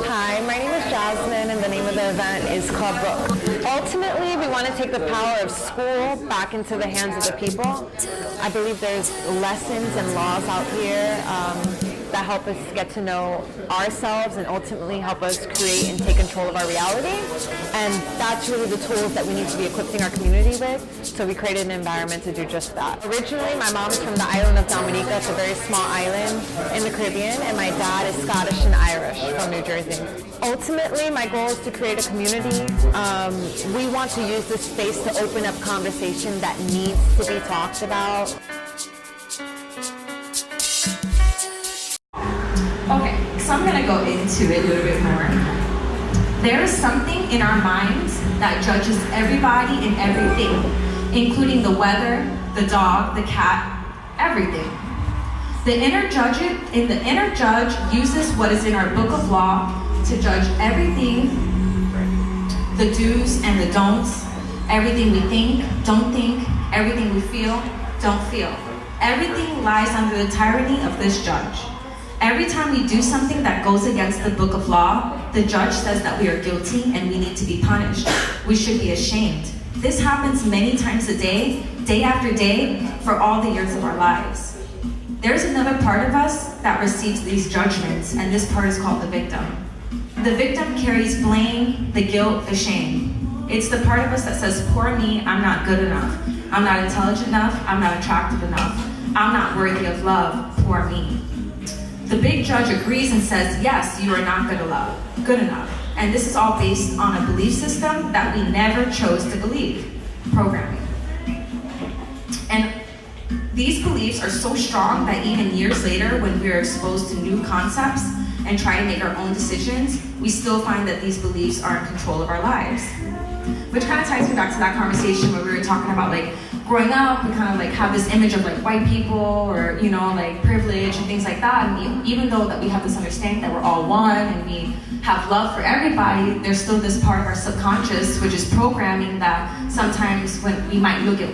Hi, my name is Jasmine, and the name of the event is Club Book. Ultimately, we want to take the power of school back into the hands of the people. I believe there's lessons and laws out here that help us get to know ourselves and ultimately help us create and take control of our reality. And that's really the tools that we need to be equipping our community with. So we created an environment to do just that. Originally, my mom is from the island of Dominica. It's a very small island in the Caribbean, and my dad is Scottish and Irish from New Jersey. Ultimately, my goal is to create a community. We want to use this space to open up conversation that needs to be talked about. Okay, so I'm gonna go into it a little bit more. There is something in our minds that judges everybody and everything, including the weather, the dog, the cat, everything. The inner judge uses what is in our book of law to judge everything, the do's and the don'ts, everything we think, don't think, everything we feel, don't feel. Everything lies under the tyranny of this judge. Every time we do something that goes against the book of law, the judge says that we are guilty and we need to be punished. We should be ashamed. This happens many times a day after day, for all the years of our lives. There's another part of us that receives these judgments, and this part is called the victim. The victim carries blame, the guilt, the shame. It's the part of us that says, poor me, I'm not good enough. I'm not intelligent enough, I'm not attractive enough. I'm not worthy of love, poor me. The big judge agrees and says, yes, you are not good enough. And this is all based on a belief system that we never chose to believe, programming. And these beliefs are so strong that even years later, when we are exposed to new concepts and try to make our own decisions, we still find that these beliefs are in control of our lives. Which kind of ties me back to that conversation where we were talking about like growing up, we kind of like have this image of like white people or, you know, like privilege and things like that. And even though that we have this understanding that we're all one and we have love for everybody, there's still this part of our subconscious, which is programming, that sometimes when we might look at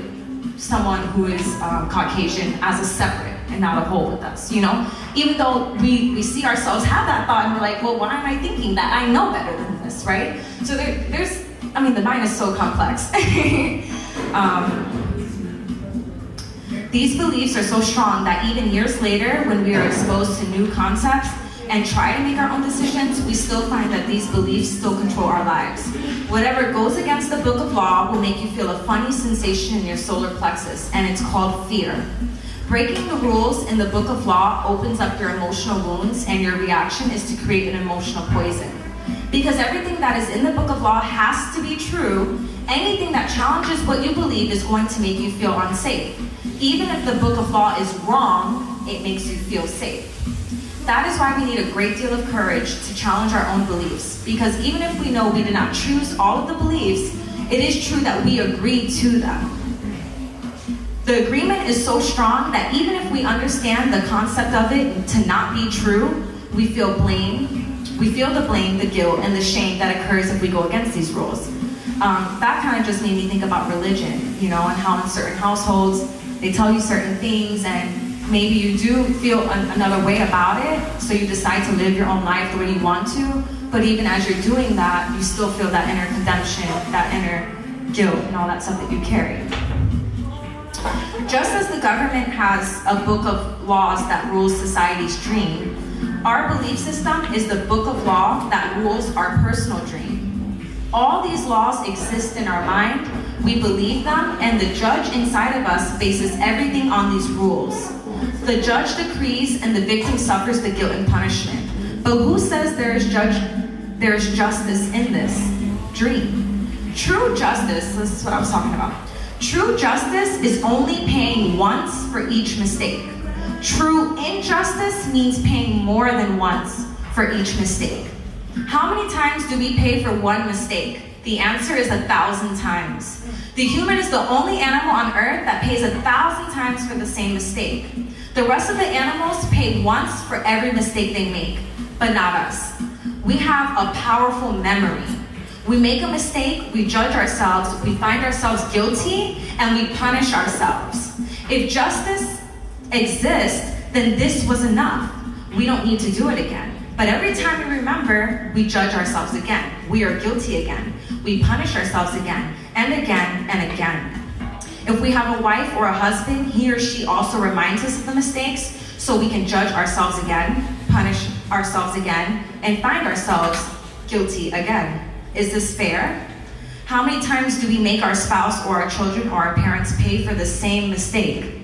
someone who is Caucasian as a separate and not a whole with us, you know? Even though we see ourselves have that thought and we're like, well, why am I thinking that? I know better than this, right? So there's, I mean, the mind is so complex. These beliefs are so strong that even years later, when we are exposed to new concepts and try to make our own decisions, we still find that these beliefs still control our lives. Whatever goes against the book of law will make you feel a funny sensation in your solar plexus, and it's called fear. Breaking the rules in the book of law opens up your emotional wounds, and your reaction is to create an emotional poison. Because everything that is in the book of law has to be true, anything that challenges what you believe is going to make you feel unsafe. Even if the book of law is wrong, it makes you feel safe. That is why we need a great deal of courage to challenge our own beliefs. Because even if we know we did not choose all of the beliefs, it is true that we agreed to them. The agreement is so strong that even if we understand the concept of it to not be true, we feel blame. We feel the blame, the guilt, and the shame that occurs if we go against these rules. That kind of just made me think about religion, you know, and how in certain households they tell you certain things, and maybe you do feel another way about it, so you decide to live your own life the way you want to, but even as you're doing that, you still feel that inner condemnation, that inner guilt, and all that stuff that you carry. Just as the government has a book of laws that rules society's dream, our belief system is the book of law that rules our personal dream. All these laws exist in our mind, we believe them, and the judge inside of us bases everything on these rules. The judge decrees and the victim suffers the guilt and punishment. But who says there is justice in this dream? True justice, this is what I was talking about. True justice is only paying once for each mistake. True injustice means paying more than once for each mistake. How many times do we pay for one mistake? The answer is 1,000 times. The human is the only animal on earth that pays 1,000 times for the same mistake. The rest of the animals pay once for every mistake they make, but not us. We have a powerful memory. We make a mistake, we judge ourselves, we find ourselves guilty, and we punish ourselves. If justice exists, then this was enough. We don't need to do it again. But every time we remember, we judge ourselves again. We are guilty again. We punish ourselves again, and again, and again. If we have a wife or a husband, he or she also reminds us of the mistakes, so we can judge ourselves again, punish ourselves again, and find ourselves guilty again. Is this fair? How many times do we make our spouse or our children or our parents pay for the same mistake?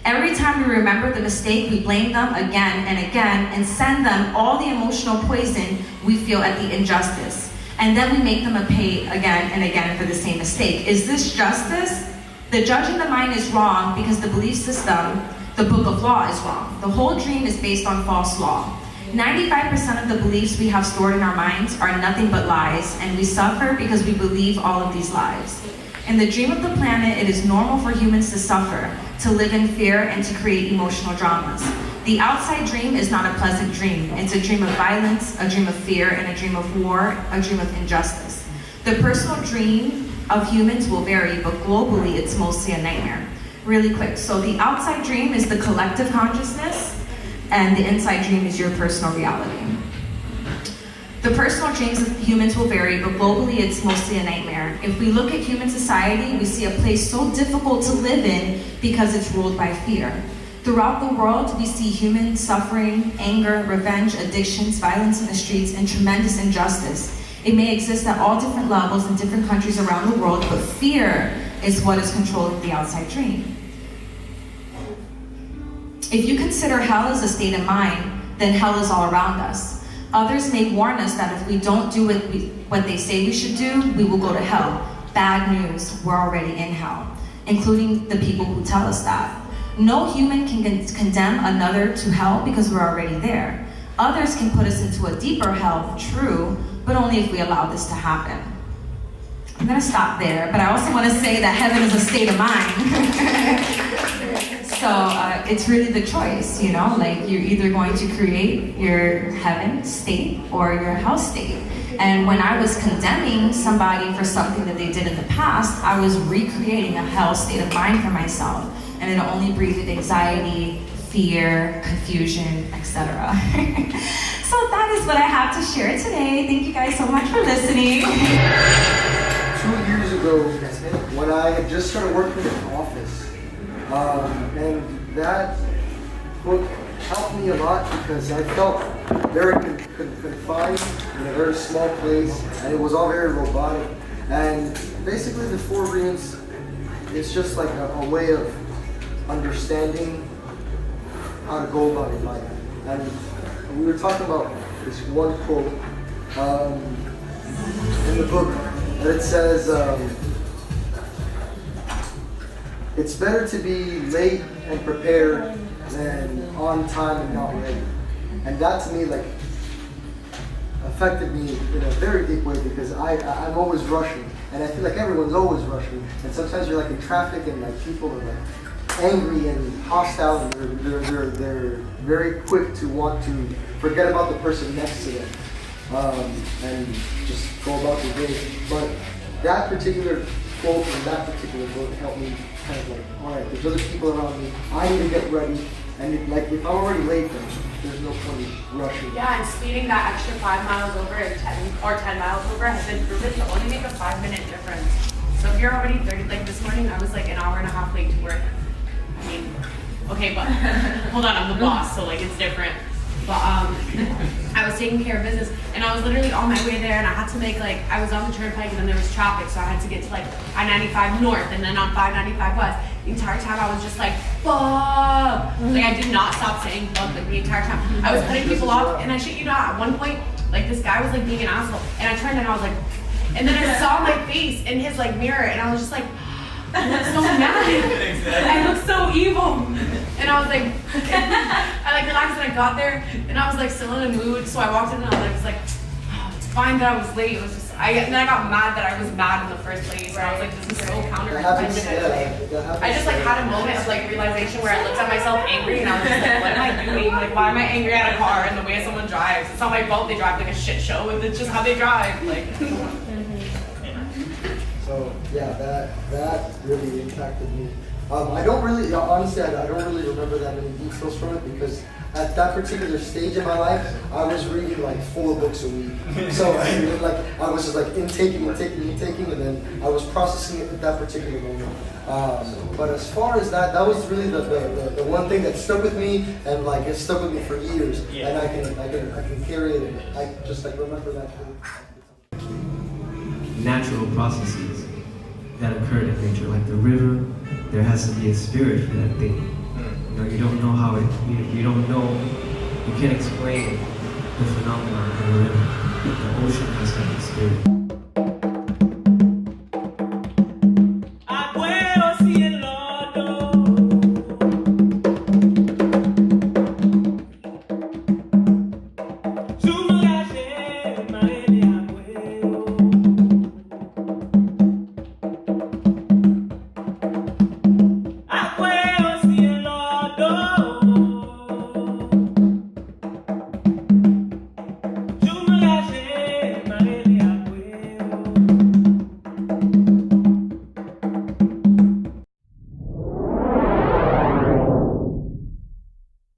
Every time we remember the mistake, we blame them again and again and send them all the emotional poison we feel at the injustice. And then we make them pay again and again for the same mistake. Is this justice? The judging the mind is wrong because the belief system, the book of law, is wrong. The whole dream is based on false law. 95% of the beliefs we have stored in our minds are nothing but lies, and we suffer because we believe all of these lies. In the dream of the planet, it is normal for humans to suffer, to live in fear, and to create emotional dramas. The outside dream is not a pleasant dream. It's a dream of violence, a dream of fear, and a dream of war, a dream of injustice. The personal dream of humans will vary, but globally, it's mostly a nightmare. Really quick, so the outside dream is the collective consciousness, and the inside dream is your personal reality. The personal dreams of humans will vary, but globally it's mostly a nightmare. If we look at human society, we see a place so difficult to live in because it's ruled by fear. Throughout the world, we see human suffering, anger, revenge, addictions, violence in the streets, and tremendous injustice. It may exist at all different levels in different countries around the world, but fear is what is controlling the outside dream. If you consider hell as a state of mind, then hell is all around us. Others may warn us that if we don't do what they say we should do, we will go to hell. Bad news, we're already in hell, including the people who tell us that. No human can condemn another to hell because we're already there. Others can put us into a deeper hell, true, but only if we allow this to happen. I'm gonna stop there, but I also wanna say that heaven is a state of mind. So it's really the choice, you know, like you're either going to create your heaven state or your hell state. And when I was condemning somebody for something that they did in the past, I was recreating a hell state of mind for myself. And it only breeded anxiety, fear, confusion, etc. So that is what I have to share today. Thank you guys so much for listening. 2 years ago, when I had just started working in an office, and that book helped me a lot because I felt very confined in a very small place, and it was all very robotic. And basically the 4 Agreements is just like a way of understanding how to go about your life. And we were talking about this one quote in the book that it says, it's better to be late and prepared than on time and not ready. And that to me like affected me in a very deep way because I'm always rushing, and I feel like everyone's always rushing. And sometimes you're like in traffic and like people are like angry and hostile, and they're very quick to want to forget about the person next to them and just go about their day. But that particular quote from that particular book helped me kind of like, all right, there's other people around me. I need to get ready. And like, if I'm already late, then there's no point in rushing. Yeah, and speeding that extra 5 miles over and 10 miles over has been proven to only make a 5-minute difference. So if you're already 30, like this morning, I was like an hour and a half late to work. I mean, okay, but hold on, I'm the boss, so like it's different. But I was taking care of business, and I was literally on my way there, and I had to make like, I was on the turnpike, and then there was traffic, so I had to get to like I-95 North, and then on 595 West. The entire time I was just like, fuck. Like I did not stop saying fuck like the entire time. I was cutting people off, and I shit you not, at one point, like this guy was like being an asshole, and I turned and I was like, and then I saw my face in his like mirror, and I was just like, I look so mad. I look so evil. And I was like, I like relaxed, and I got there, and I was like still in a mood, so I walked in and I was like, oh, it's fine that I was late. It was just and I got mad that I was mad in the first place. And I was like, this is so counterintuitive. I just like had a moment of like realization where I looked at myself angry and I was just like, what am I doing? Like, why am I angry at a car and the way someone drives? It's not my fault they drive like a shit show. It's just how they drive. Like. So yeah, that really impacted me. I don't really, honestly, I don't really remember that many details from it because at that particular stage in my life, I was reading like 4 books a week. So like I was just like intaking, and then I was processing it at that particular moment. But as far as that was really the one thing that stuck with me, and like it stuck with me for years, and I can carry it, and I just like remember that. Natural processes that occurred in nature, like the river, there has to be a spirit for that thing. You know, you don't know how it, you don't know, you can't explain the phenomenon in the river. The ocean has to have a spirit.